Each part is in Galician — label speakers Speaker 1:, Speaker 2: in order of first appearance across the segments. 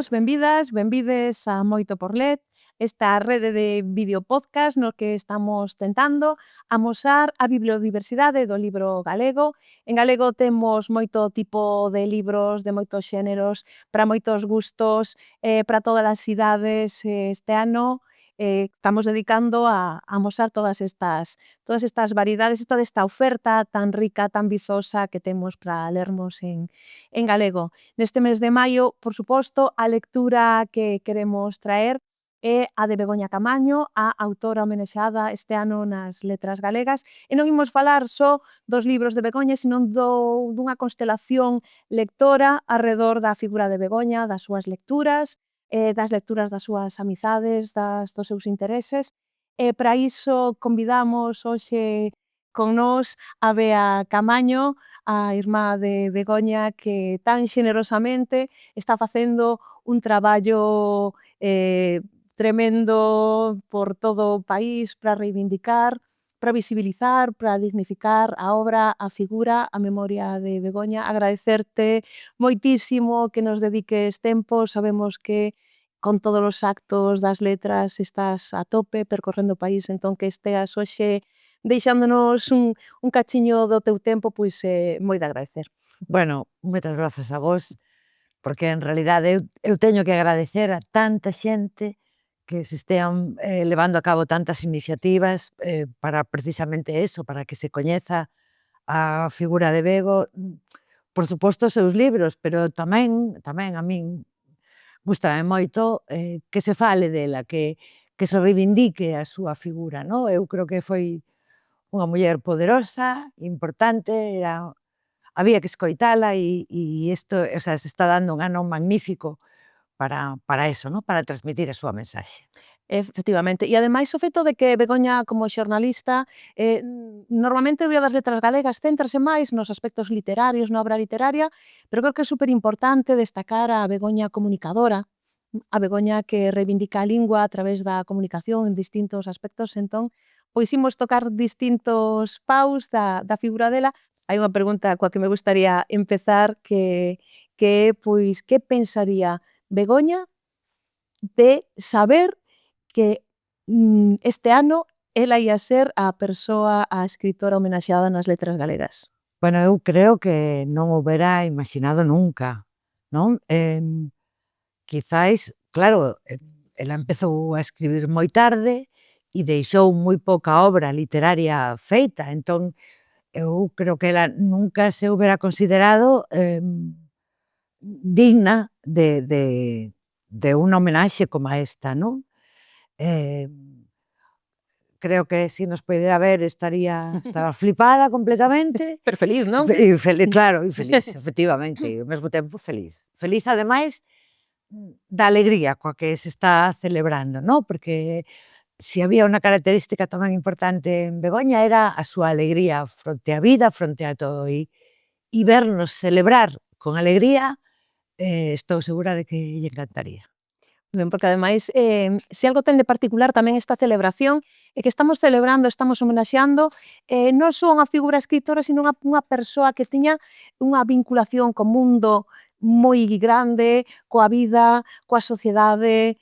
Speaker 1: benvidos, benvidas, benvides a Moito por Let, esta rede de videopodcast no que estamos tentando amosar a bibliodiversidade do libro galego. En galego temos moito tipo de libros, de moitos xéneros, para moitos gustos, para todas as idades. Este ano estamos dedicando a amosar todas estas variedades e toda esta oferta tan rica, tan vizosa que temos para lermos en galego. Neste mes de maio, por suposto, a lectura que queremos traer é a de Begoña Camaño, a autora homenexeada este ano nas letras galegas. E non imos falar só dos libros de Begoña, sino dunha constelación lectora arredor da figura de Begoña, das súas lecturas, das lecturas das súas amizades, dos seus intereses. E para iso convidamos hoxe con nós a Bea Camaño, a irmá de Begoña, que tan xenerosamente está facendo un traballo tremendo por todo o país para reivindicar, para visibilizar, para dignificar a obra, a figura, a memoria de Begoña. Agradecerte moitísimo que nos dediques tempo. Sabemos que con todos os actos das letras estás a tope percorrendo o país, entón que esteas hoxe deixándonos un cachiño do teu tempo, pois moi de agradecer.
Speaker 2: Bueno, moitas grazas a vos, porque en realidade eu teño que agradecer a tanta xente que se estean levando a cabo tantas iniciativas para precisamente eso, para que se coñeza a figura de Bego, por suposto os seus libros, pero tamén a min gústame moito que se fale dela, que se reivindique a súa figura, non? Eu creo que foi unha muller poderosa, importante, había que escoitala e isto, o sea, se está dando un ano magnífico para eso, ¿no? Para transmitir a súa mensaxe.
Speaker 1: Efectivamente. E ademais o feito de que Begoña como xornalista normalmente o Día das Letras Galegas céntrase máis nos aspectos literarios, na obra literaria, pero creo que é superimportante destacar a Begoña comunicadora, a Begoña que reivindica a lingua a través da comunicación en distintos aspectos. Entón, pois imos tocar distintos paus da figura dela. Hai unha pregunta coa que me gustaría empezar que é, pois, que pensaría Begoña de saber que este ano ela ia ser a persoa, a escritora homenaxeada nas letras galegas?
Speaker 2: Bueno, eu creo que non o hubiera imaginado nunca, non? Quizais, claro, ela empezou a escribir moi tarde e deixou moi pouca obra literaria feita, entón eu creo que ela nunca se hubiera considerado digna de unha homenaxe como esta, non? Creo que se nos puidera ver estaba flipada completamente.
Speaker 1: Pero feliz, non?
Speaker 2: Claro, e feliz, efectivamente, e ao mesmo tempo feliz. Feliz, ademais, da alegría coa que se está celebrando, non? Porque se había unha característica tamén importante en Begoña era a súa alegría fronte á vida, fronte a todo, e vernos celebrar con alegría, estou segura de que lle encantaría.
Speaker 1: Ben, porque ademais, se algo ten de particular tamén esta celebración é que estamos celebrando, estamos homenaxeando non só unha figura escritora, sino unha persoa que tiña unha vinculación co mundo moi grande, coa vida, coa sociedade,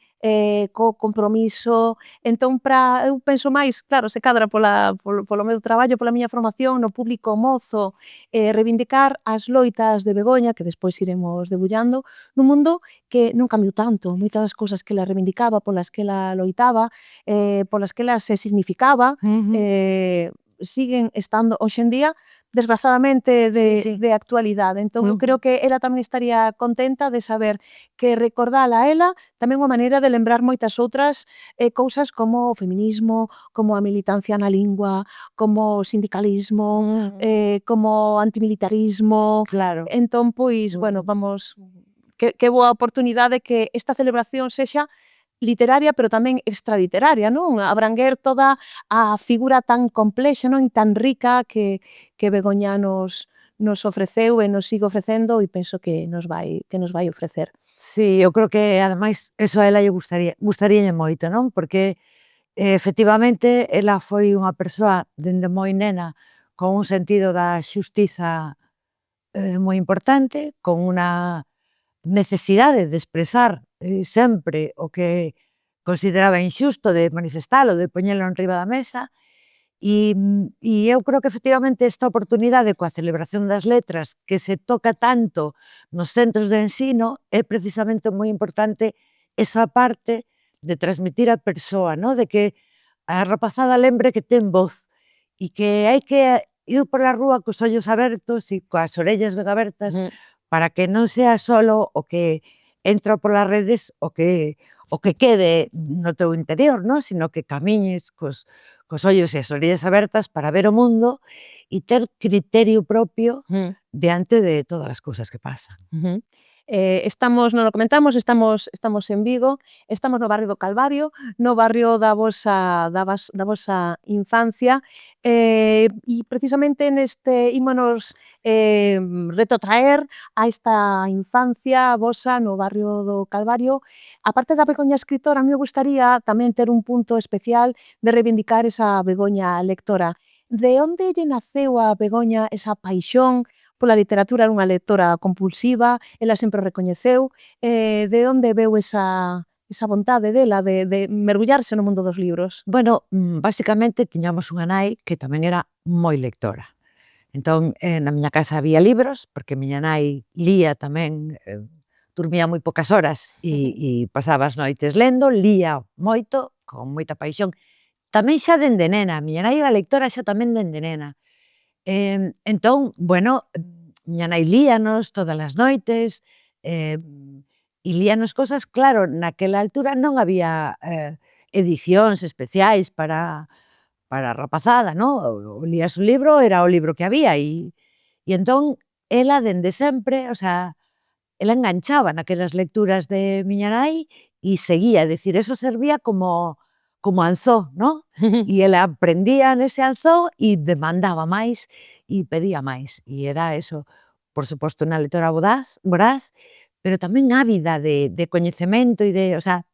Speaker 1: co compromiso. Entón, eu penso máis, claro, se cadra polo meu traballo, pola miña formación no público mozo, reivindicar as loitas de Begoña, que despois iremos debullando, nun mundo que non cambiou tanto. Moitas das cousas que ela reivindicaba, polas que ela loitaba, polas que ela se significaba, siguen estando hoxe en día, desgrazadamente de actualidade. Entón, eu creo que ela tamén estaría contenta de saber que recordala a ela tamén unha maneira de lembrar moitas outras cousas como o feminismo, como a militancia na lingua, como o sindicalismo, como o antimilitarismo.
Speaker 2: Claro.
Speaker 1: Entón, pois, bueno, vamos, que boa oportunidade que esta celebración sexa literaria, pero tamén extraliteraria, non? Abranguer toda a figura tan complexa, non? E tan rica que Begoña nos ofreceu e nos sigue ofrecendo, e penso que nos vai ofrecer.
Speaker 2: Sí, eu creo que, ademais, eso a ela lle gustaríalle moito, non? Porque, efectivamente, ela foi unha persoa, dende moi nena, con un sentido da xustiza moi importante, con unha necesidade de expresar sempre o que consideraba injusto de manifestalo, de poñelo enriba da mesa, e eu creo que efectivamente esta oportunidade coa celebración das letras que se toca tanto nos centros de ensino é precisamente moi importante esa parte de transmitir a persoa, ¿no? De que a rapazada lembre que ten voz e que hai que ir pola rúa cos ollos abertos e coas orellas ben abertas para que non sea solo o que entra polas redes o que quede no teu interior, ¿no? Sino que camiñes cos ollos e as orellas abertas para ver o mundo e ter criterio propio diante de todas as cousas que pasan.
Speaker 1: Estamos, non o comentamos, estamos en Vigo, estamos no barrio do Calvario, no barrio da vosa infancia, e precisamente neste ímonos retrotraer a esta infancia vosa no barrio do Calvario. A parte da Begoña escritora, a mí me gustaría tamén ter un punto especial de reivindicar esa Begoña lectora. De onde lle naceu a Begoña esa paixón pola literatura? Era unha lectora compulsiva, ela sempre o recoñeceu, de onde veu esa vontade dela de mergullarse no mundo dos libros?
Speaker 2: Bueno, basicamente tiñamos unha nai que tamén era moi lectora. Entón, na miña casa había libros, porque miña nai lía tamén, dormía moi poucas horas e pasaba as noites lendo, lía moito, con moita paixón. Tamén xa dende nena, miña nai era lectora xa tamén dende nena. Entón, bueno, miña nai líanos todas as noites, e líanos cosas, claro, naquela altura non había edicións especiais para a rapazada, ¿no? O lías un libro, era o libro que había, e entón, ela dende sempre, o sea, ela enganchaba naquelas lecturas de miña nai e seguía, é dicir, eso servía como anzó, ¿no? E ela aprendía nese anzó e demandaba máis e pedía máis. E era eso, por suposto, unha lectora voraz, pero tamén ávida de coñecemento e de, o sea,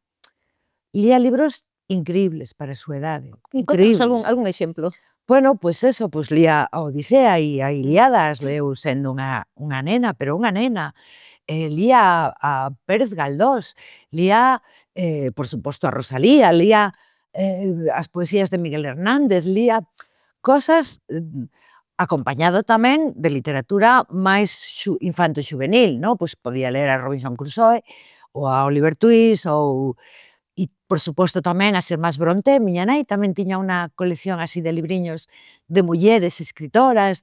Speaker 2: lía libros increíbles para a súa idade.
Speaker 1: Contanos algún exemplo?
Speaker 2: Bueno, pois eso, pois lía a Odisea e a Ilíada, as leu sendo unha nena, pero unha nena. Lía a Pérez Galdós, lía, por suposto, a Rosalía, lía as poesías de Miguel Hernández, lía cosas acompañado tamén de literatura máis infanto-xuvenil, ¿no? Pois podía ler a Robinson Crusoe ou a Oliver Twist e, por suposto, tamén as irmás Brontë. Miña nai tamén tiña unha colección así de libriños de mulleres escritoras,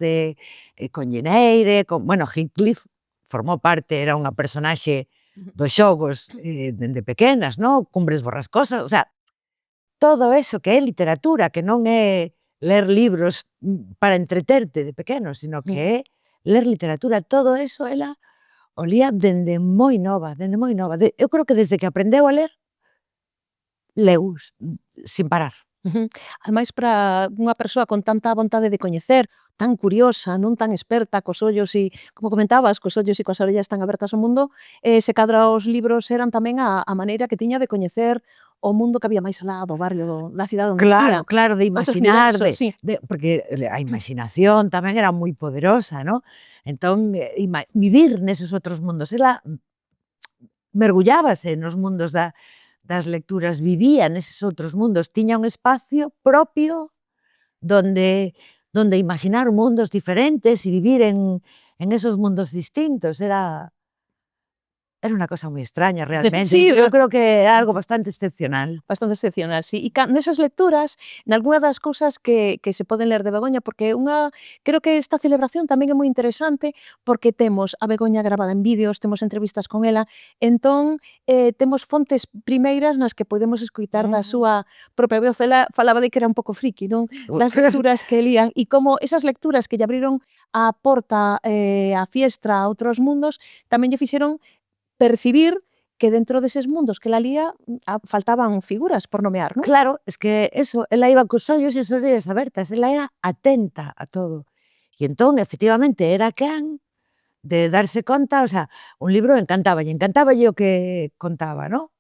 Speaker 2: con Jane Eyre, bueno, Heathcliff formou parte, era unha personaxe dos xogos dende pequenas, ¿no? Cumbres borrascosas, o sea, todo eso que é literatura, que non é ler libros para entreterte de pequeno, sino que é ler literatura, todo eso ela o lía dende moi nova, dende moi nova. Eu creo que desde que aprendeu a ler, leu sin parar.
Speaker 1: Ademais, para unha persoa con tanta vontade de coñecer, tan curiosa, non tan experta, cos ollos e, como comentabas, cos ollos e coas orellas tan abertas ao mundo, se cadra os libros eran tamén a maneira que tiña de coñecer o mundo que había máis alá do barrio, da cidade onde
Speaker 2: Claro, claro, de imaginar,
Speaker 1: sí.
Speaker 2: porque a imaginación tamén era moi poderosa, ¿no? Entón, vivir neses outros mundos, ela mergullábase nos mundos das lecturas, vivía neses outros mundos, tiña un espacio propio donde imaginar mundos diferentes e vivir en esos mundos distintos. Era unha cosa moi extraña, realmente.
Speaker 1: Sí,
Speaker 2: eu creo que é algo bastante excepcional.
Speaker 1: Bastante excepcional, sí. E nesas lecturas, nalgúna das cousas que se poden ler de Begoña, porque creo que esta celebración tamén é moi interesante, porque temos a Begoña gravada en vídeos, temos entrevistas con ela, entón temos fontes primeiras nas que podemos escoitar da súa propia voz. Ela falaba de que era un pouco friki, non? Das lecturas que lían, e como esas lecturas que lle abriron a porta, a fiestra a outros mundos, tamén lle fixeron percibir que dentro deses mundos que ela lía faltaban figuras por nomear, non?
Speaker 2: Claro, es que eso, ela iba cos ollos e as orellas abertas, ela era atenta a todo. E entón, efectivamente, era quen de darse conta, o sea, un libro encantáballe o que contaba, ¿no?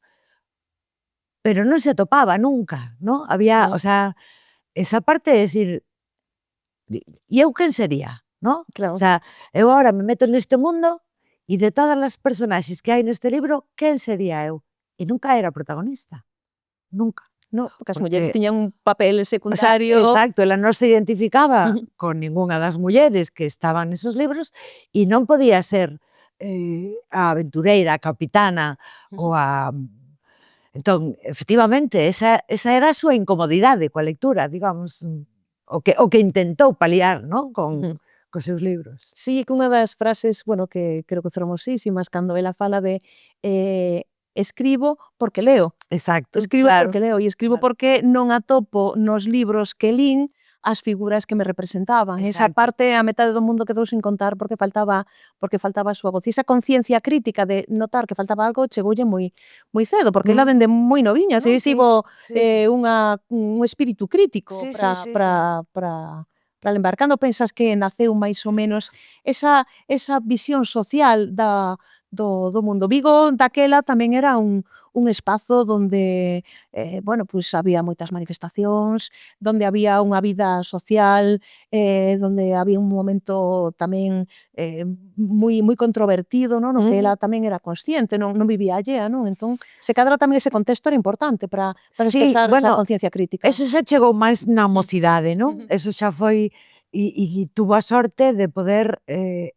Speaker 2: Pero non se atopaba nunca, ¿no? Había, o sea, esa parte de decir, e eu quen sería, ¿no?
Speaker 1: Claro.
Speaker 2: O sea, eu agora me meto neste mundo e de todas as personaxes que hai neste libro, quen sería eu? e nunca era protagonista, nunca.
Speaker 1: No, porque as mulleres
Speaker 2: Porque,
Speaker 1: tiñan un papel
Speaker 2: o sea,
Speaker 1: secundario.
Speaker 2: exacto, ela non se identificaba con ningunha das mulleres que estaban nesos libros e non podía ser a aventureira, a capitana ou a... Entón, efectivamente, esa era a súa incomodidade coa lectura, digamos, o que intentou paliar, non? Cos seus libros.
Speaker 1: Sí, que unha das frases, bueno, que creo que fermosísimas, cando ela fala de escribo porque leo.
Speaker 2: Exacto,
Speaker 1: Escribo
Speaker 2: claro.
Speaker 1: porque leo e escribo
Speaker 2: Claro.
Speaker 1: porque non atopo nos libros que lín as figuras que me representaban. Esa
Speaker 2: Exacto.
Speaker 1: parte, a metade do mundo quedou sin contar porque faltaba a súa voz. E esa conciencia crítica de notar que faltaba algo chegoulle moi cedo, porque ela dende moi noviña, non?
Speaker 2: Sí, sí,
Speaker 1: Tivo
Speaker 2: sí, sí.
Speaker 1: un espírito crítico
Speaker 2: Sí, sí, sí, sí.
Speaker 1: para lembrar. Cando pensas que naceu máis ou menos esa visión social do mundo? Vigo daquela tamén era un espazo donde bueno, pois había moitas manifestacións, donde había unha vida social, donde había un momento tamén moi controvertido, non? No que ela tamén era consciente, non vivía allea, non? Entón, se cadra tamén ese contexto era importante para
Speaker 2: Sí,
Speaker 1: expresar esa
Speaker 2: bueno,
Speaker 1: conciencia crítica.
Speaker 2: eso xa chegou máis na mocidade, non? Eso xa foi... E tuvo a sorte de poder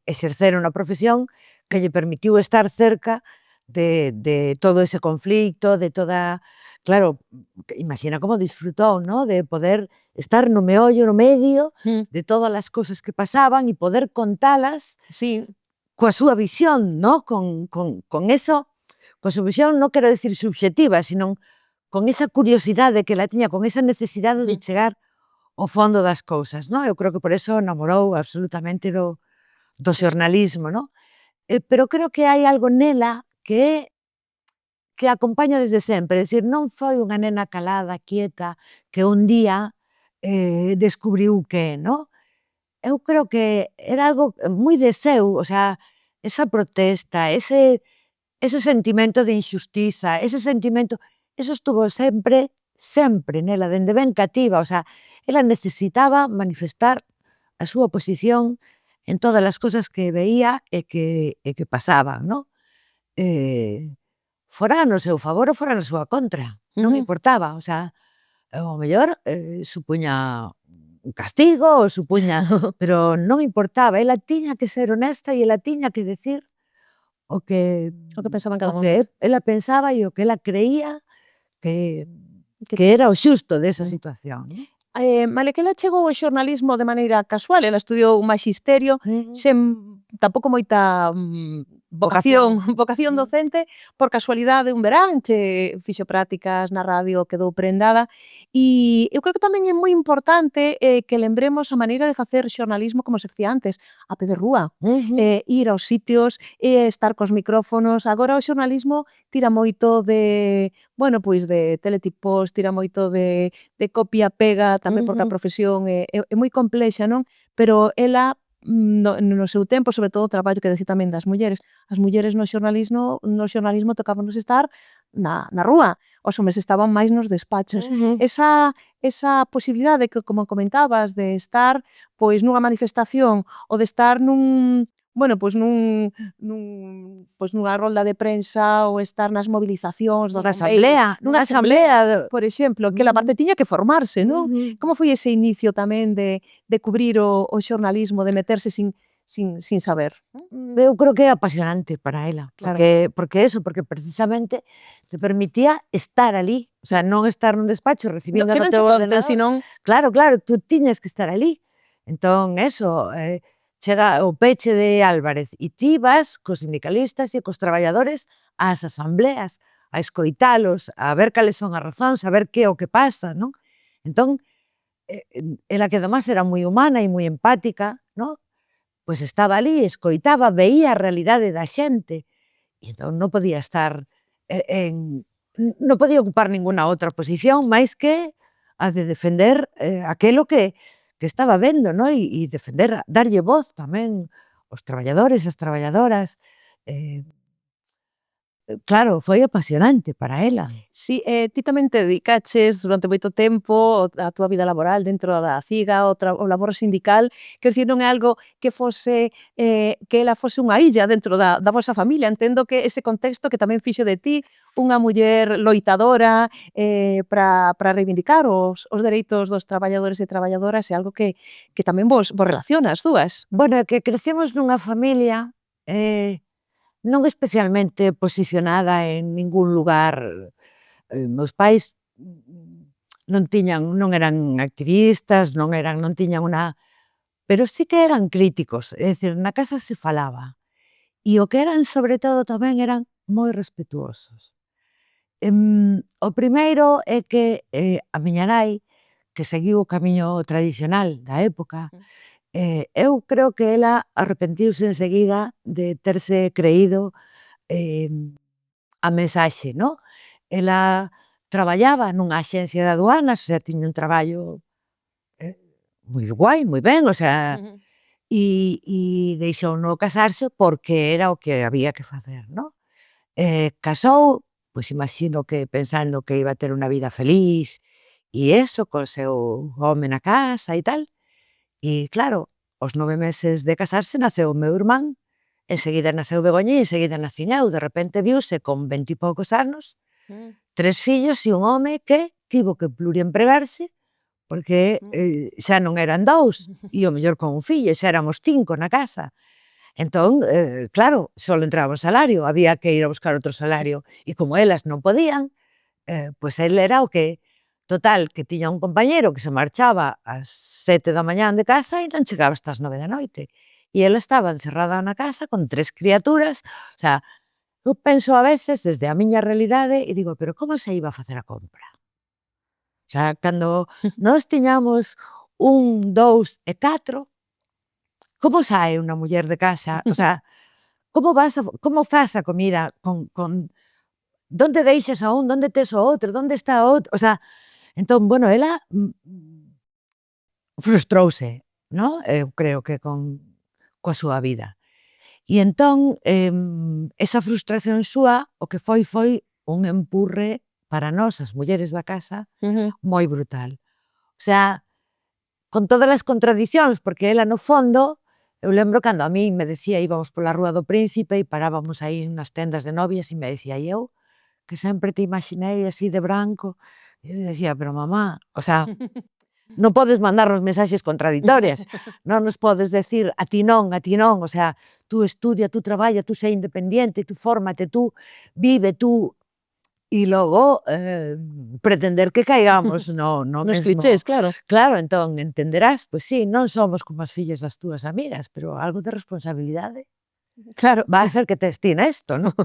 Speaker 2: exercer unha profesión que lle permitiu estar cerca de todo ese conflicto, de toda... Claro, imagina como disfrutou, ¿no? De poder estar no meollo, no medio de todas as cousas que pasaban e poder contalas
Speaker 1: Sí,
Speaker 2: coa súa visión, ¿no? Con eso, coa súa visión, non quero decir subxectiva, sino con esa curiosidade que ela tiña, con esa necesidade de chegar ao fondo das cousas, non? Eu creo que por eso namorou absolutamente do xornalismo, non? Pero creo que hai algo nela que acompaña desde sempre, é dicir, non foi unha nena calada, quieta, que un día descubriu que, non? Eu creo que era algo moi de seu, o sea, esa protesta, ese sentimento de injustiza, ese sentimento, eso estuvo sempre nela, dende ben cativa, o sea, ela necesitaba manifestar a súa posición en todas as cousas que veía e que pasaban, non? Fora no seu favor ou fora na súa contra, non importaba, o sea, ao mellor supuña un castigo, ou supuña, pero non importaba, ela tiña que ser honesta e ela tiña que decir o que
Speaker 1: pensaba en cada momento.
Speaker 2: ela pensaba e o que ela creía que era o xusto desa situación, non?
Speaker 1: Malia que ela chegou ao xornalismo de maneira casual, ela estudiou maxisterio, sen tampouco moita vocación docente, por casualidade un verán fixo prácticas na radio, quedou prendada, e eu creo que tamén é moi importante que lembremos a maneira de facer xornalismo, como se facía antes, a pé de rúa, ir aos sitios, estar cos micrófonos. Agora o xornalismo tira moito de, bueno, pois de teletipos, tira moito de copia-pega, tamén porque a profesión é moi complexa, non? Pero ela, no seu tempo, sobre todo o traballo que decía tamén das mulleres, as mulleres no xornalismo tocábanos estar na rúa, os homes estaban máis nos despachos. Esa posibilidade que, como comentabas, de estar pois nunha manifestación ou de estar bueno, pois nunha rolda de prensa ou estar nas movilizacións dos bombeiros,
Speaker 2: Nunha asamblea,
Speaker 1: por exemplo, que a parte tiña que formarse, non? Como foi ese inicio tamén de cubrir o xornalismo, de meterse sin saber?
Speaker 2: eu creo que é apasionante para ela,
Speaker 1: Claro.
Speaker 2: porque precisamente te permitía estar ali, o sea, non estar nun despacho recibindo
Speaker 1: Que
Speaker 2: no
Speaker 1: non che
Speaker 2: teu
Speaker 1: conten,
Speaker 2: ordenador.
Speaker 1: senón...
Speaker 2: Claro, tú tiñas que estar ali. Entón, chega o peche de Álvarez e ti vas cos sindicalistas e cos traballadores ás asambleas, a escoitalos, a ver cales son as razóns, a ver que é o que pasa, non? Entón, ela que además era moi humana e moi empática, non? Pois estaba ali, escoitaba, veía a realidade da xente, e entón non podía estar non podía ocupar ninguna outra posición máis que a de defender aquelo que estaba vendo, non? E defender, darlle voz tamén aos traballadores, ás traballadoras. claro, foi apasionante para ela.
Speaker 1: Si, ti tamén te dedicaches durante moito tempo a túa vida laboral dentro da CIGA, o labor sindical, quero dicir, non é algo que fose, que ela fose unha illa dentro da vosa familia. Entendo que ese contexto que tamén fixo de ti unha muller loitadora, para reivindicar os dereitos dos traballadores e traballadoras é algo que tamén vos relaciona as dúas.
Speaker 2: Bueno, é que crecemos nunha familia non especialmente posicionada en ningún lugar. Meus pais non eran activistas, non tiñan unha... Pero sí que eran críticos, é dicir, na casa se falaba. E o que eran, sobre todo, tamén eran moi respetuosos. O primeiro é que a miña nai, que seguiu o camiño tradicional da época, eu creo que ela arrepentiuse enseguida de terse creído a mensaxe, no? Ela traballaba nunha axencia de aduanas, o sea, tiña un traballo moi guai, moi ben, o sea, e deixou no casarse porque era o que había que facer, no? Casou, pois imagino que pensando que iba a ter unha vida feliz e eso, con seu home na casa e tal. E claro, aos 9 meses de casarse naceu o meu irmán, enseguida naceu Begoña e enseguida nacín eu. De repente viuse con 20 e poucos anos, 3 fillos e un home que tivo que pluriempregarse porque xa non eran 2 e o mellor con un fillo, xa éramos 5 na casa. Entón, claro, só entraba un salario, había que ir a buscar outro salario e como elas non podían, pois el era o que... Total, que tiña un compañeiro que se marchaba ás 7 da mañán de casa e non chegaba hasta as 9 da noite. E ela estaba encerrada na casa con 3 criaturas. O sea, eu penso a veces desde a miña realidade e digo, pero como se iba a facer a compra? O sea, cando nós tiñamos 1, 2 e 4, como sae unha muller de casa? O sea, como fas a comida con donde deixas a un, donde tes o outro, donde está o outro? O sea, entón, bueno, ela frustrouse, no? Eu creo que coa súa vida. E entón, esa frustración súa, o que foi un empurre para nós, as mulleres da casa, moi brutal. O sea, con todas as contradicións, porque ela no fondo, eu lembro cando a mí me decía, íbamos pola Rúa do Príncipe e parábamos aí nas tendas de novias e me decía, e eu, que sempre te imaginei así de branco, e eu decía, pero mamá, o sea, non podes mandarnos mensaxes contradictorias, non nos podes decir a ti non, o sea, tú estudia, tú traballa, tú sei independiente, tú fórmate, tú vive, tú... E logo pretender que caigamos no
Speaker 1: Nos
Speaker 2: mesmo...
Speaker 1: clichés, claro.
Speaker 2: Claro, entón, entenderás, pois sí, non somos como as fillas das túas amigas, pero algo de responsabilidade
Speaker 1: Claro.
Speaker 2: vai ser que tes ti nesto, non?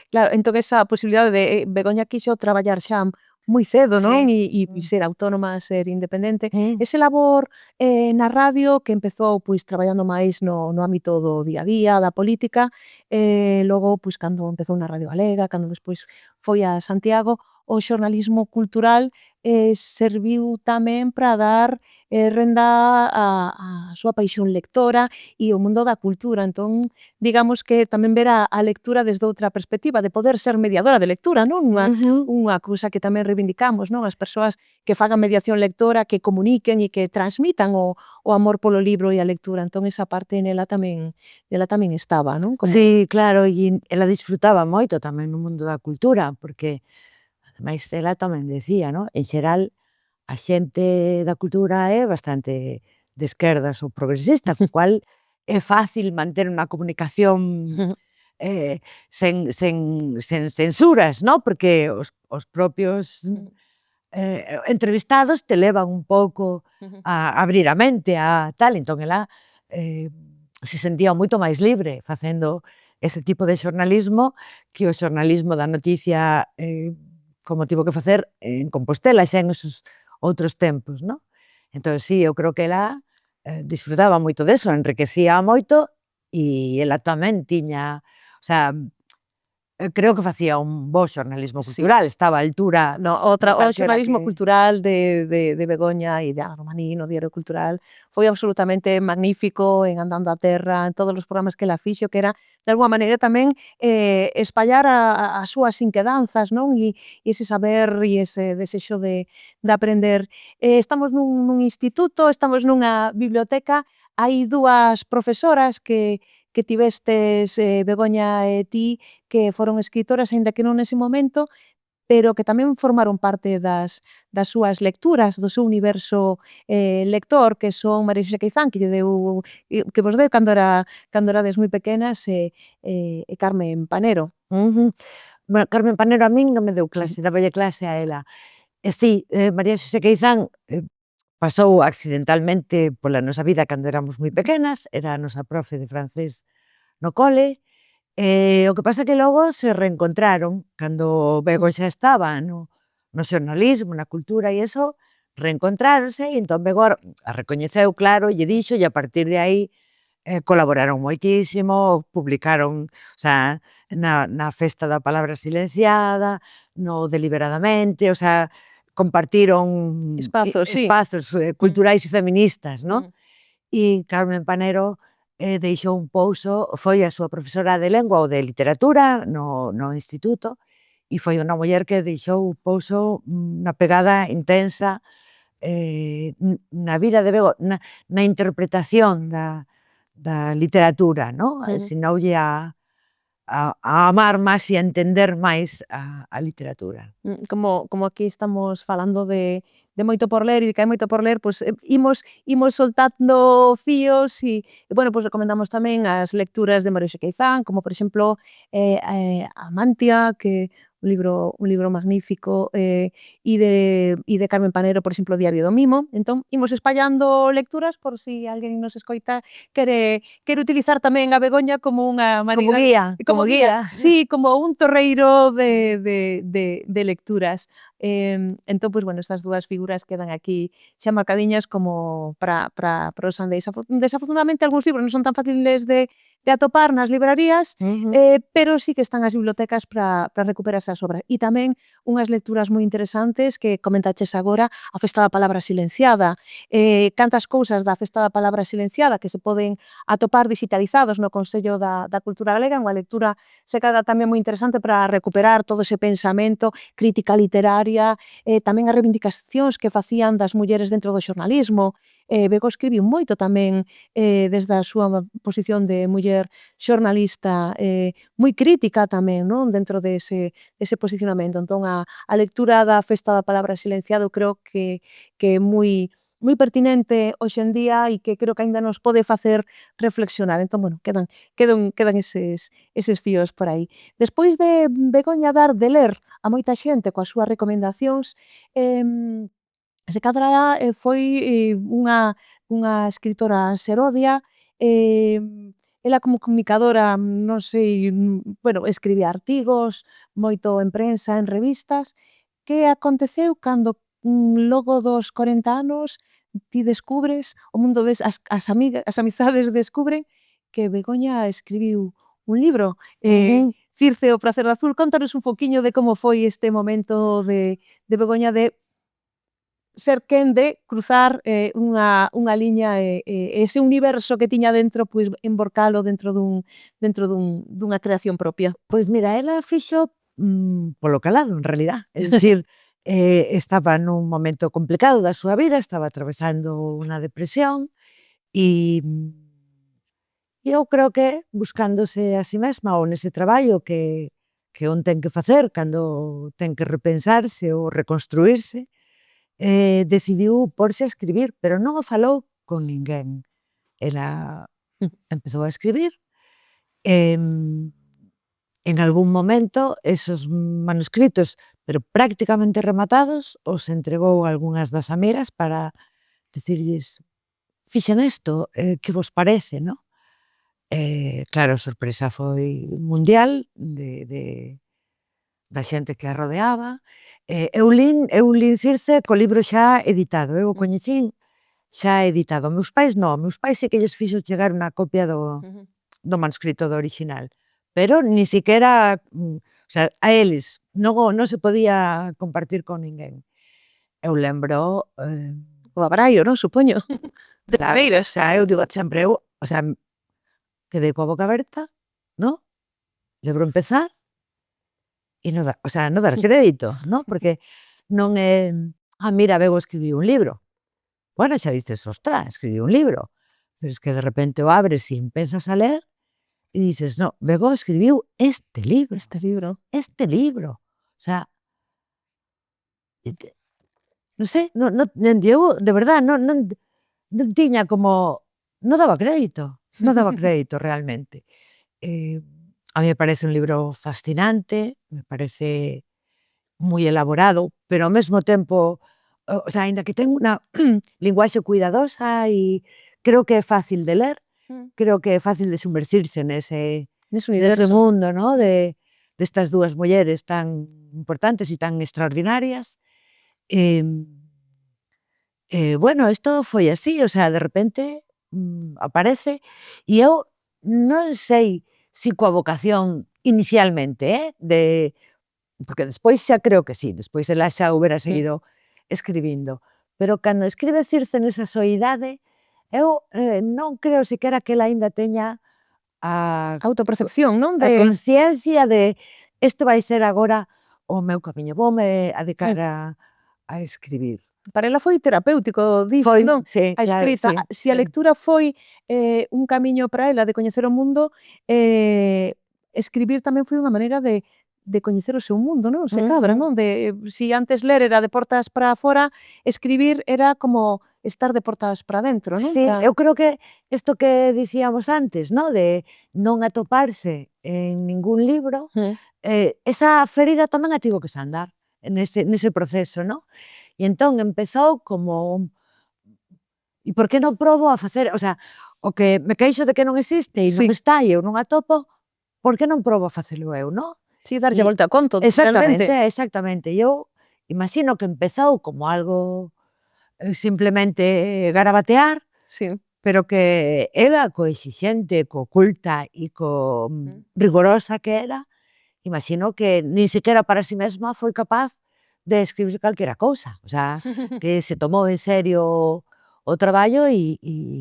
Speaker 1: Claro, entón esa posibilidade de Begoña quixo traballar xa moi cedo, non? E ser autónoma, ser independente. Ese labor na radio que empezou pois traballando máis no ámbito do día a día, da política, logo pois cando empezou na Radio Galega, cando despois foi a Santiago, o xornalismo cultural serviu tamén para dar renda a súa paixón lectora e o mundo da cultura. Entón, digamos que tamén ver a lectura desde outra perspectiva, de poder ser mediadora de lectura, non? Unha cousa que tamén reivindicamos, non? As persoas que fagan mediación lectora, que comuniquen e que transmitan o amor polo libro e a lectura. Entón, esa parte nela tamén estaba, non?
Speaker 2: Sí, claro, e ela disfrutaba moito tamén no mundo da cultura, porque, ademais, ela tamén decía, non? En xeral, a xente da cultura é bastante de esquerdas ou progresista, co cual é fácil manter unha comunicación sen censuras, non? Porque os propios entrevistados te levan un pouco a abrir a mente, a tal. Entón, ela se sentía moito máis libre facendo ese tipo de xornalismo que o xornalismo da noticia como tivo que facer en Compostela xa en esos outros tempos, non? Entón, sí, eu creo que ela disfrutaba moito deso, enriquecía moito e ela tamén tiña, o sea, creo que facía un bo xornalismo
Speaker 1: Sí.
Speaker 2: cultural, estaba á altura
Speaker 1: No,
Speaker 2: de
Speaker 1: o
Speaker 2: calquera
Speaker 1: xornalismo
Speaker 2: que...
Speaker 1: cultural de Begoña e de Ana Romaní no Diario Cultural foi absolutamente magnífico en Andando a Terra, en todos os programas que ela fixo, que era, de alguma maneira, tamén espallar as súas inquedanzas, non? E ese saber e ese desexo de aprender. Estamos nun instituto, estamos nunha biblioteca, hai dúas profesoras que tivestes, Begoña e ti, que foron escritoras, aínda que non nese momento, pero que tamén formaron parte das súas lecturas, do seu universo lector, que son María Xosé Queizán, que lle deu, que vos deu cando erades moi pequenas, e Carmen Panero.
Speaker 2: Bueno, Carmen Panero a min non me deu clase, daballe clase a ela. E sí, María Xosé Queizán pasou accidentalmente pola nosa vida cando éramos moi pequenas, era a nosa profe de francés no cole, o que pasa que logo se reencontraron, cando Bego xa estaba no xornalismo, na cultura e eso, reencontráronse e entón Bego a recoñeceu, claro, e lle dixo, e a partir de aí colaboraron moitísimo, publicaron, o sea, na Festa da Palabra Silenciada, no Deliberadamente, o sea, compartiron
Speaker 1: Espazos, sí.
Speaker 2: espazos culturais e feministas, non? E Carmen Panero deixou un pouso, foi a súa profesora de lengua ou de literatura no instituto, e foi unha muller que deixou un pouso, unha pegada intensa na vida de Bego, na interpretación da literatura, non? Ensinoulle a amar máis e a entender máis a literatura.
Speaker 1: Como aquí estamos falando de moito por ler e de que hai moito por ler, pois imos soltando fíos e bueno, pois recomendamos tamén as lecturas de María Xosé Queizán, como por exemplo Amantia, que un libro magnífico, e de Carmen Panero, por exemplo, Diario do Mimo. Entón, imos espallando lecturas por si alguén nos escoita quere utilizar tamén a Begoña como unha maneira...
Speaker 2: Como guía.
Speaker 1: Sí, como un torreiro de lecturas. Entón, pois, bueno, estas dúas figuras quedan aquí xa marcadiñas como para os andeis. Desafortunadamente, algúns libros non son tan fáciles de atopar nas librarías, pero sí que están as bibliotecas para recuperar esas obras. E tamén unhas lecturas moi interesantes que comentaches agora, a Festa da Palabra Silenciada. Cantas cousas da Festa da Palabra Silenciada que se poden atopar digitalizados no Consello da Cultura Galega, unha lectura se cadra tamén moi interesante para recuperar todo ese pensamento, crítica literaria, tamén as reivindicacións que facían das mulleres dentro do xornalismo. Bego escribiu moito tamén desde a súa posición de muller xornalista, moi crítica tamén, non? Dentro dese posicionamento. Entón, a lectura da Festa da Palabra Silenciada eu creo que é moi pertinente hoxe en día e que creo que aínda nos pode facer reflexionar. Entón, bueno, quedan eses fíos por aí. Despois de Begoña dar de ler a moita xente coas súas recomendacións, se cadra foi unha escritora serodia, ela como comunicadora, non sei, bueno, escribía artigos, moito en prensa, en revistas. Que aconteceu cando logo dos 40 anos ti descubres o mundo as amizades descubren que Begoña escribiu un libro, Circe o prazer do azul. Contanos un poquiño de como foi este momento de Begoña de ser quen de cruzar unha liña e ese universo que tiña dentro, pois emborcalo dentro dunha creación propia.
Speaker 2: Pois mira, ela fixo polo calado, en realidad. É dicir, estaba nun momento complicado da súa vida, estaba atravesando unha depresión e eu creo que buscándose a si mesma ou nese traballo que un ten que facer cando ten que repensarse ou reconstruirse, decidiu porse a escribir, pero non o falou con ninguén. Ela empezou a escribir, en algún momento esos manuscritos, pero prácticamente rematados, os entregou a algunhas das amigas para dicirlles: fixen isto, que vos parece, non? Claro, a sorpresa foi mundial da xente que a rodeaba. Eu lin Circe co libro xa editado, eu o coñecín xa editado. Meus pais non, meus pais sí que lles fixo chegar unha copia do manuscrito do orixinal, pero ni siquiera, o sea, a eles non se podía compartir con ninguén. Eu lembro,
Speaker 1: O abraio, non? Supoño. De
Speaker 2: claro, o
Speaker 1: primeiras.
Speaker 2: sea, eu digo sempre, eu, o sea, quedei coa boca aberta, ¿no? Lembro empezar e non, o sea, non dar crédito, ¿no? Porque non é, mira, Bego escribiu un libro. Bueno, xa dices, ostras, escribiu un libro. Pero es que de repente o abres e empezas a ler e dices, no, Bego escribiu este libro.
Speaker 1: Este libro.
Speaker 2: Este libro. O sea, non sei, eu, de verdad, non tiña como, non daba crédito, non daba crédito realmente. A mí me parece un libro fascinante, me parece moi elaborado, pero ao mesmo tempo, o sea, aínda que ten unha linguaxe cuidadosa e creo que é fácil de ler, creo que é fácil de sumerxirse
Speaker 1: Nese
Speaker 2: nese
Speaker 1: universo.
Speaker 2: mundo, ¿no? Destas dúas mulleres tan importantes e tan extraordinarias. Bueno, isto foi así, o sea, de repente aparece e eu non sei se coa vocación inicialmente, porque despois xa creo que sí, despois ela xa houbera seguido escribindo, pero cando escribe Circe nesa soidade, eu non creo sequera que ela aínda teña a
Speaker 1: Autopercepción, non?
Speaker 2: a consciencia de este vai ser agora o meu camiño, voume dedicar a escribir.
Speaker 1: Para ela foi terapéutico, diso,
Speaker 2: Foi,
Speaker 1: non?
Speaker 2: sí,
Speaker 1: A
Speaker 2: claro,
Speaker 1: escrita.
Speaker 2: sí,
Speaker 1: Se a
Speaker 2: sí.
Speaker 1: lectura foi un camiño para ela de coñecer o mundo, escribir tamén foi unha maneira de coñecer o seu mundo, non? Se cadra, non? Si antes ler era de portas para fora, escribir era como estar de portas para dentro, non?
Speaker 2: Sí, eu creo que isto que dicíamos antes, ¿no? De non atoparse en ningún libro, esa ferida tamén a tivo que sandar nese proceso, ¿no? E entón empezou como, e por que non probo a facer, o sea, o que me queixo de que non existe e non está e eu non atopo, por que non probo a facelo eu, non?
Speaker 1: Si, darlle a volta a conto,
Speaker 2: Exactamente,
Speaker 1: realmente.
Speaker 2: exactamente. E eu imagino que empezou como algo simplemente garabatear,
Speaker 1: Sí.
Speaker 2: pero que ela, co exixente, co culta e co rigorosa que era, imagino que nin sequera para si mesma foi capaz de escribir calquera cousa. O sea, que se tomou en serio o traballo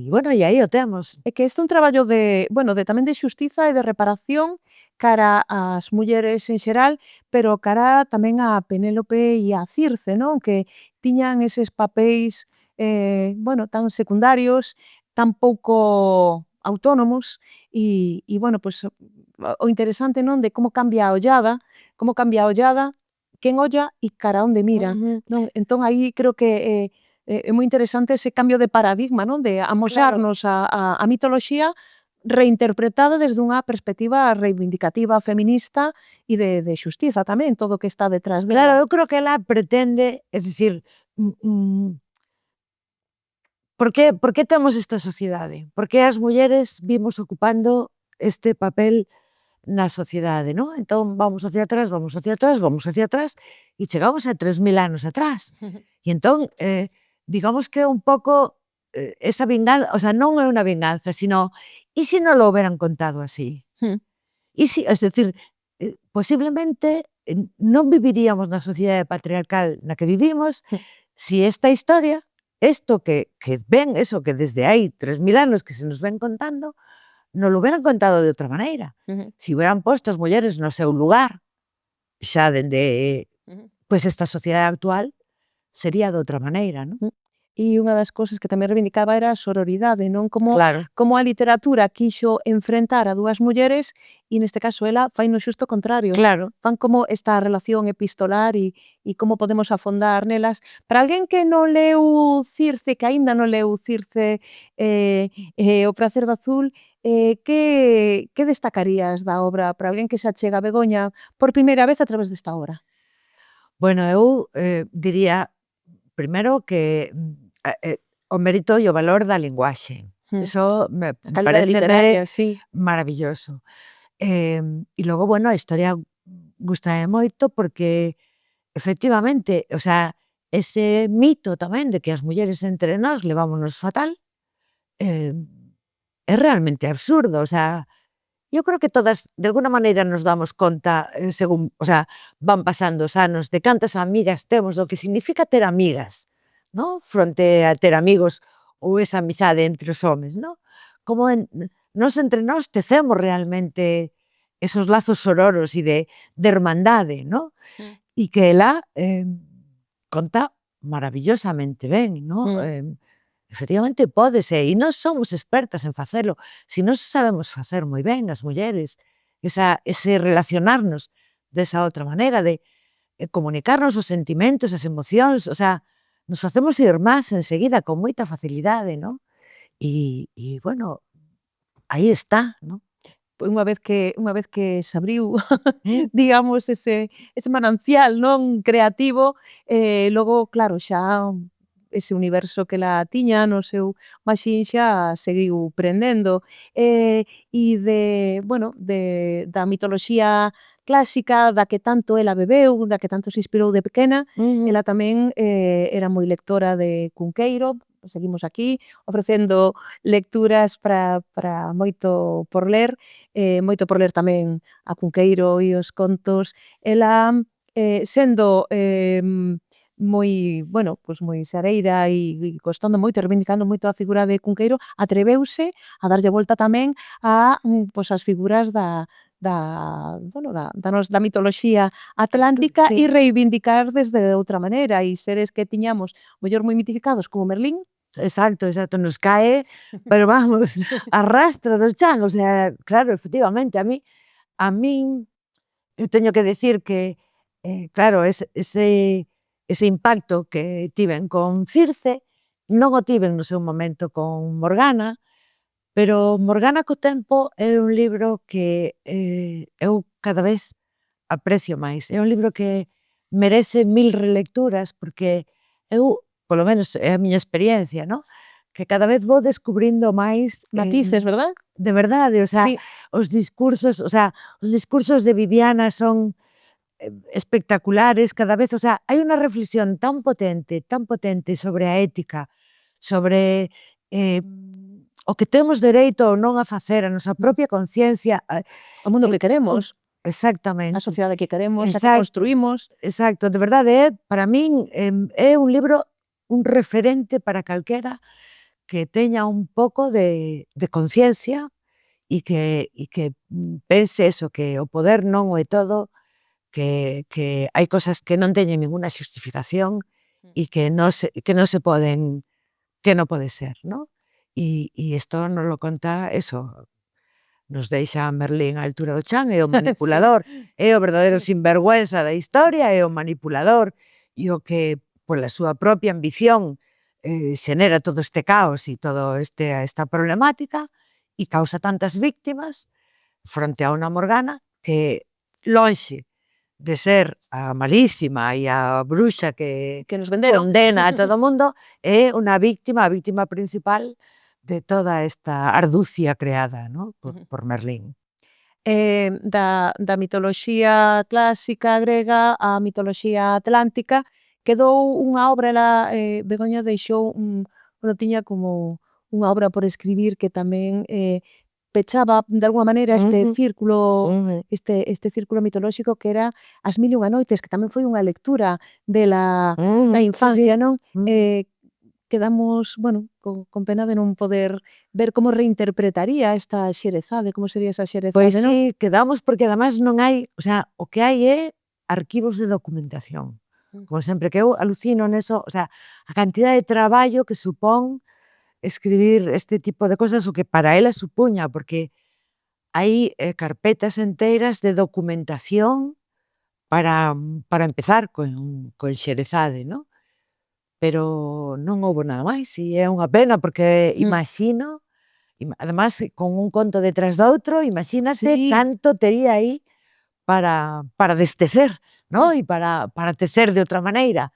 Speaker 2: bueno, e aí o temos.
Speaker 1: É que este é un traballo tamén de xustiza e de reparación cara ás mulleres en xeral, pero cara tamén a Penélope e a Circe, non? Que tiñan eses papéis, tan secundarios, tan pouco autónomos pois, o interesante, non? De como cambia a ollada, quen olla e cara onde mira, non? Entón, aí creo que é moi interesante ese cambio de paradigma, non? De amosarnos a mitoloxía reinterpretada desde unha perspectiva reivindicativa, feminista e de xustiza tamén, todo o que está detrás dela.
Speaker 2: Claro, eu creo que ela pretende, é dicir, por que temos esta sociedade? Por que as mulleres vimos ocupando este papel na sociedade, non? Entón vamos hacia atrás, vamos hacia atrás, vamos hacia atrás e chegamos a 3000 anos atrás. E entón, digamos que un pouco esa vinganza, o sea, non é unha vinganza, sino, e se non lo hubieran contado así? E si, es decir, posiblemente non viviríamos na sociedade patriarcal na que vivimos si esta historia, isto que ven, eso que desde hai 3000 anos que se nos ven contando, non lo hubieran contado de outra maneira. Si hubieran posto as mulleres no seu lugar, xa dende pois esta sociedade actual, sería de outra maneira, non?
Speaker 1: E unha das cousas que tamén reivindicaba era a sororidade, non?
Speaker 2: Claro.
Speaker 1: Como a literatura quixo enfrentar a dúas mulleres e neste caso ela fai no xusto contrario.
Speaker 2: Claro.
Speaker 1: Fan como esta relación epistolar e como podemos afondar nelas. Para alguén que non leu Circe, que aínda non leu Circe O pracer do azul, que destacarías da obra para alguén que se achega a Begoña por primeira vez a través desta obra?
Speaker 2: Bueno, eu diría, primeiro, que o mérito e o valor da linguaxe. Eso me parece
Speaker 1: sí.
Speaker 2: maravilloso. E logo, bueno, a historia gustame moito porque, efectivamente, o sea, ese mito tamén de que as mulleres entre nós levámonos fatal, é realmente absurdo, o sea, Eu creo que todas, de alguna maneira, nos damos conta, según, o sea, van pasando os anos, de cantas amigas temos, do que significa ter amigas, ¿no? Fronte a ter amigos ou esa amizade entre os homes, ¿no? Como nós entre nós tecemos realmente esos lazos sororos e de hermandade, ¿no?
Speaker 1: Mm.
Speaker 2: E que ela conta maravillosamente ben, ¿no?
Speaker 1: Mm.
Speaker 2: Efectivamente pódese, e nós somos expertas en facelo, se nós sabemos facer moi ben as mulleres, ese relacionarnos desa outra maneira, de comunicarnos os sentimentos, as emocións, o sea, nos facemos irmás enseguida con moita facilidade, non? Bueno, aí está, non?
Speaker 1: Unha vez que se abriu,
Speaker 2: Mm.
Speaker 1: digamos, ese manancial, non, creativo, logo, claro, xa ese universo que ela tiña no seu machín xa seguiu prendendo. Bueno, da mitoloxía clásica, da que tanto ela bebeu, da que tanto se inspirou de pequena, ela tamén era moi lectora de Cunqueiro, seguimos aquí, ofrecendo lecturas para moito por ler tamén a Cunqueiro e os contos. Ela, sendo moi, bueno, pois moi xareira e costando moito, reivindicando moito a figura de Cunqueiro, atreveuse a darlle volta tamén a, pois as figuras bueno, da mitoloxía atlántica
Speaker 2: Sí.
Speaker 1: e reivindicar desde outra maneira, e seres que tiñamos mellor moi mitificados como Merlín.
Speaker 2: Exacto, exacto, nos cae, pero vamos, arrastra do chan, o sea, claro, efectivamente, a min, eu teño que decir que, claro, ese impacto que tiven con Circe, non o tiven no seu momento con Morgana, pero Morgana co tempo é un libro que eu cada vez aprecio máis. É un libro que merece 1000 relecturas, porque eu, polo menos é a miña experiencia, ¿no? Que cada vez vou descubrindo máis
Speaker 1: Matices, verdad?
Speaker 2: de verdade, o sea,
Speaker 1: Sí.
Speaker 2: os discursos de Viviana son espectaculares cada vez, o sea, hai unha reflexión tan potente sobre a ética, sobre o que temos dereito ou non a facer, a nosa propia conciencia,
Speaker 1: O mundo que queremos, a
Speaker 2: exactamente.
Speaker 1: sociedade que queremos, a que
Speaker 2: Exacto.
Speaker 1: construímos.
Speaker 2: Exacto, de verdade, para min é un libro, un referente para calquera que teña un pouco de conciencia e que pense eso, que o poder non o é todo, que hai cosas que non teñen ninguna xustificación e que non se poden, que non pode ser, ¿no? E isto nos lo conta eso, nos deixa a Merlín á altura do chan, é o manipulador, é o verdadeiro sinvergüenza da historia, é o manipulador, e o que, pola súa propia ambición, xenera todo este caos e todo esta problemática, e causa tantas víctimas fronte a unha Morgana que, lonxe de ser a malísima e a bruxa que
Speaker 1: nos venderon.
Speaker 2: condena a todo o mundo, é unha víctima, a víctima principal de toda esta arducia creada, ¿no? por Merlín.
Speaker 1: Da mitoloxía clásica grega á mitoloxía atlántica, quedou unha obra, ela, Begoña deixou tiña como unha obra por escribir que tamén pechaba de alguma maneira este círculo, este círculo mitolóxico que era As mil e unha noites, que tamén foi unha lectura da infancia, non? Quedamos, bueno, con pena de non poder ver como reinterpretaría esta Xerezade, como sería esa Xerezade,
Speaker 2: Pois
Speaker 1: non?
Speaker 2: sí, quedamos porque ademais non hai, o sea, o que hai é arquivos de documentación. Como sempre, que eu alucino neso, o sea, a cantidad de traballo que supón escribir este tipo de cosas, o que para ela supuña, porque hai carpetas enteiras de documentación para empezar con Xerezade, ¿no? Pero non houbo nada máis, e é unha pena, porque imagino, además, con un conto detrás do outro, imagínate
Speaker 1: Sí.
Speaker 2: canto tería aí para destecer, ¿no? E para tecer de outra maneira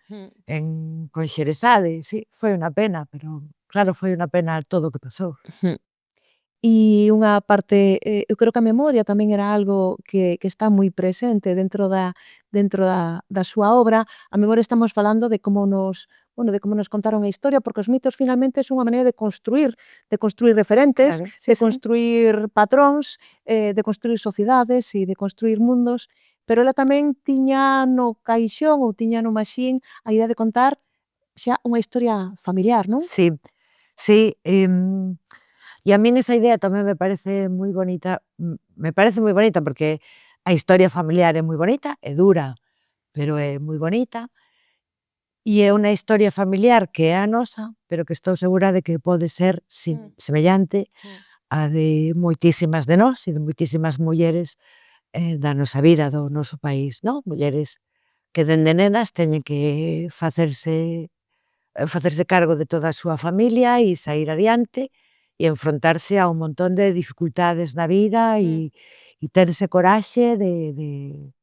Speaker 2: con Xerezade, sí, foi unha pena, pero claro, foi unha pena todo o que pasou.
Speaker 1: E unha parte, eu creo que a memoria tamén era algo que está moi presente dentro da súa obra. A memoria estamos falando de como nos contaron a historia, porque os mitos finalmente son unha maneira de construir referentes,
Speaker 2: Claro, sí,
Speaker 1: de
Speaker 2: sí.
Speaker 1: construir patróns, de construir sociedades e de construir mundos, pero ela tamén tiña no caixón ou tiña no maxín a idea de contar xa unha historia familiar, non?
Speaker 2: Sí, sí, e a min esa idea tamén me parece moi bonita porque a historia familiar é moi bonita, é dura, pero é moi bonita, e é unha historia familiar que é a nosa, pero que estou segura de que pode ser semellante á de moitísimas de nós e de moitísimas mulleres da nosa vida, do noso país, non? Mulleres que dende nenas teñen que facerse cargo de toda a súa familia e saír adiante e enfrontarse a un montón de dificultades na vida e ter ese coraxe de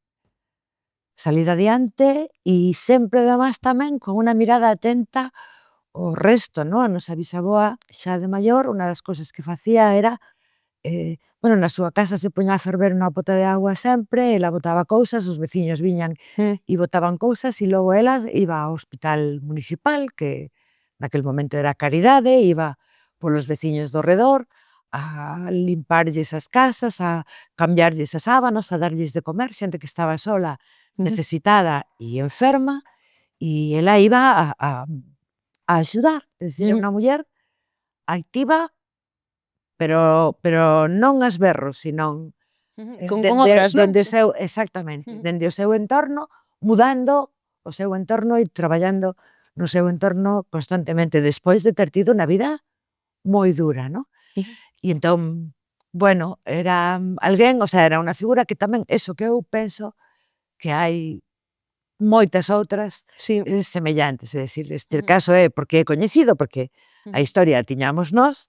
Speaker 2: salir adiante e sempre además tamén con unha mirada atenta ao resto, non? A nosa bisaboa xa de maior, unha das cousas que facía era na súa casa se poñía a ferver unha pota de agua sempre, ela botaba cousas, os veciños viñan e botaban cousas e logo ela iba ao hospital municipal, que naquel momento era Caridade, iba polos veciños do redor a limparlles as casas, a cambiarlles as sábanas, a darlles de comer, xente que estaba sola, necesitada e enferma, e ela iba a axudar, é dicir, é unha muller activa, pero non ás berros, senón
Speaker 1: Con obras, non?
Speaker 2: dende o seu, exactamente, dende o seu entorno, mudando o seu entorno e traballando no seu entorno constantemente, despois de ter tido unha vida moi dura, non? E entón, bueno, era alguén, o sea, era unha figura que tamén, eso que eu penso que hai moitas outras
Speaker 1: Sí.
Speaker 2: semellantes, é dicir, este caso é porque é coñecido, porque a historia a tiñamos nós,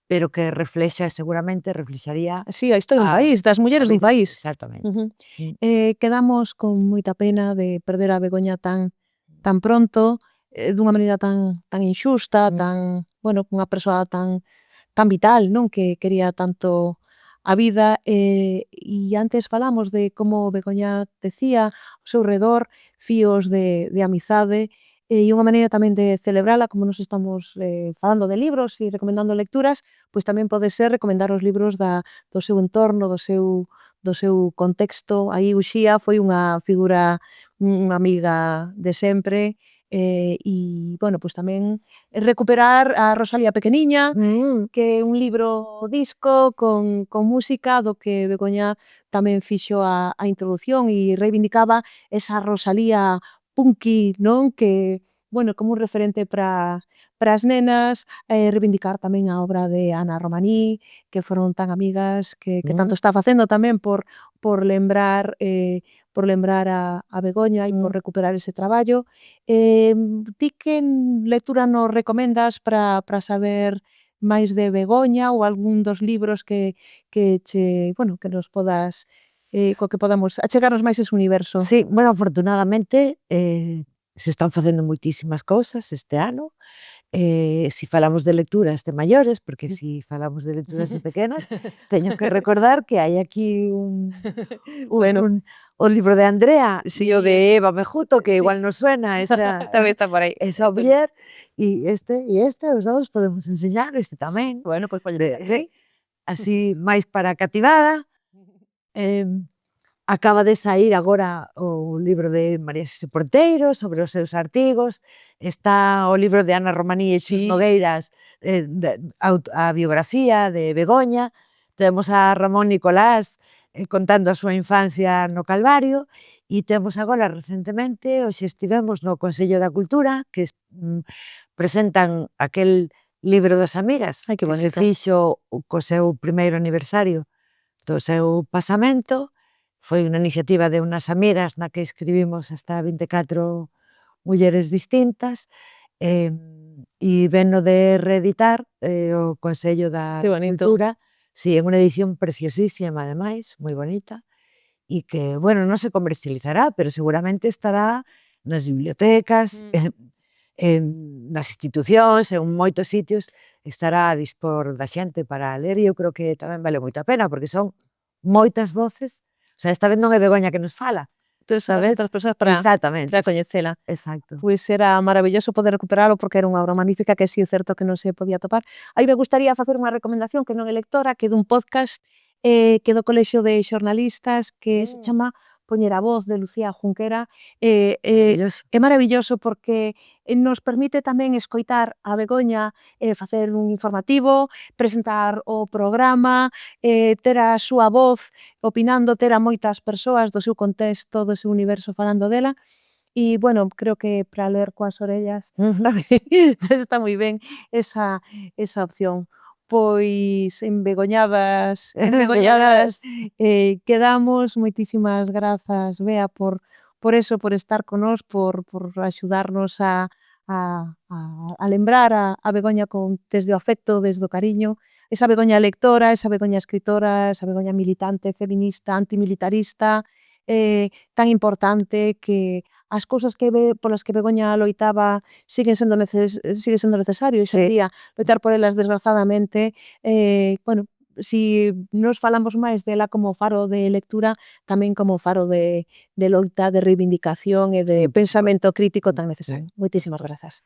Speaker 2: pero que reflexaría
Speaker 1: Sí, a historia dun
Speaker 2: a
Speaker 1: país, das mulleres dun
Speaker 2: vida,
Speaker 1: país.
Speaker 2: exactamente.
Speaker 1: Quedamos con moita pena de perder a Begoña tan pronto, dunha maneira tan inxusta, unha persoa tan vital, non? Que quería tanto a vida, e antes falamos de como Begoña tecía ao seu redor fíos de amizade, e unha maneira tamén de celebrala, como nos estamos falando de libros e recomendando lecturas, pois tamén pode ser recomendar os libros do seu entorno, do seu contexto. Aí Uxía foi unha figura, unha amiga de sempre, e, pois tamén recuperar a Rosalía pequeniña, que é un libro disco con música do que Begoña tamén fixo a introdución e reivindicaba esa Rosalía punky, non? Que, como un referente para as nenas, reivindicar tamén a obra de Ana Romaní, que foron tan amigas, que tanto está facendo tamén por lembrar a Begoña e por recuperar ese traballo. Ti que lectura nos recomendas para saber máis de Begoña ou algún dos libros que nos podas co que podamos achegarnos máis ese universo?
Speaker 2: Sí, bueno, afortunadamente se están facendo moitísimas cousas este ano. Si falamos de lecturas de maiores, porque si falamos de lecturas de pequenas, teño que recordar que hai aquí o libro de Andrea e o de Eva Mejuto, que igual nos suena
Speaker 1: Tamén está por aí.
Speaker 2: esa muller, e os dous podemos enseñar, este tamén,
Speaker 1: Pois
Speaker 2: así máis para a cativada. Acaba de saír agora o libro de María Xosé Porteiro sobre os seus artigos, está o libro de Ana Romaní e Xus Nogueiras, a biografía de Begoña, temos a Ramón Nicolás contando a súa infancia no Calvario, e temos agora recentemente, hoxe estivemos no Consello da Cultura, que presentan aquel libro das amigas,
Speaker 1: Ai, que
Speaker 2: que se
Speaker 1: bonito.
Speaker 2: fixo co seu primeiro aniversario do seu pasamento. Foi unha iniciativa de unhas amigas na que escribimos hasta 24 mulleres distintas, e veno de reeditar o Consello da
Speaker 1: Que bonito.
Speaker 2: Cultura, si, en unha edición preciosísima ademais, moi bonita, e que, non se comercializará, pero seguramente estará nas bibliotecas, nas institucións, en moitos sitios, estará a dispor da xente para ler, e eu creo que tamén vale moito a pena, porque son moitas voces, o sea, esta vez non é Begoña que nos fala,
Speaker 1: Entón, son as
Speaker 2: sabes?
Speaker 1: outras persoas para
Speaker 2: Exactamente,
Speaker 1: coñecela.
Speaker 2: exacto.
Speaker 1: Pois era maravilloso poder recuperalo, porque era unha obra magnífica que si é certo que non se podía topar. Aí me gustaría facer unha recomendación que non é lectora, que é dun podcast que é do Colexio de Xornalistas, que se chama Poñer a Voz, de Lucía Junquera.
Speaker 2: Maravilloso.
Speaker 1: É maravilloso porque nos permite tamén escoitar a Begoña facer un informativo, presentar o programa, ter a súa voz opinando, ter a moitas persoas do seu contexto, do seu universo falando dela. E, bueno, creo que para ler coas orellas está moi ben esa opción. Pois embegoñadas quedamos. Moitísimas grazas, Bea, por eso, por estar conós, por axudarnos a lembrar a Begoña desde o afecto, desde o cariño, esa Begoña lectora, esa Begoña escritora, esa Begoña militante, feminista, antimilitarista, tan importante, que as cousas polas que Begoña loitaba sigue sendo necesario hoxe en día, loitar por elas, desgrazadamente. Bueno, si nos falamos máis dela como faro de lectura, tamén como faro de loita, de reivindicación e de pensamento crítico tan necesario. Moitísimas grazas.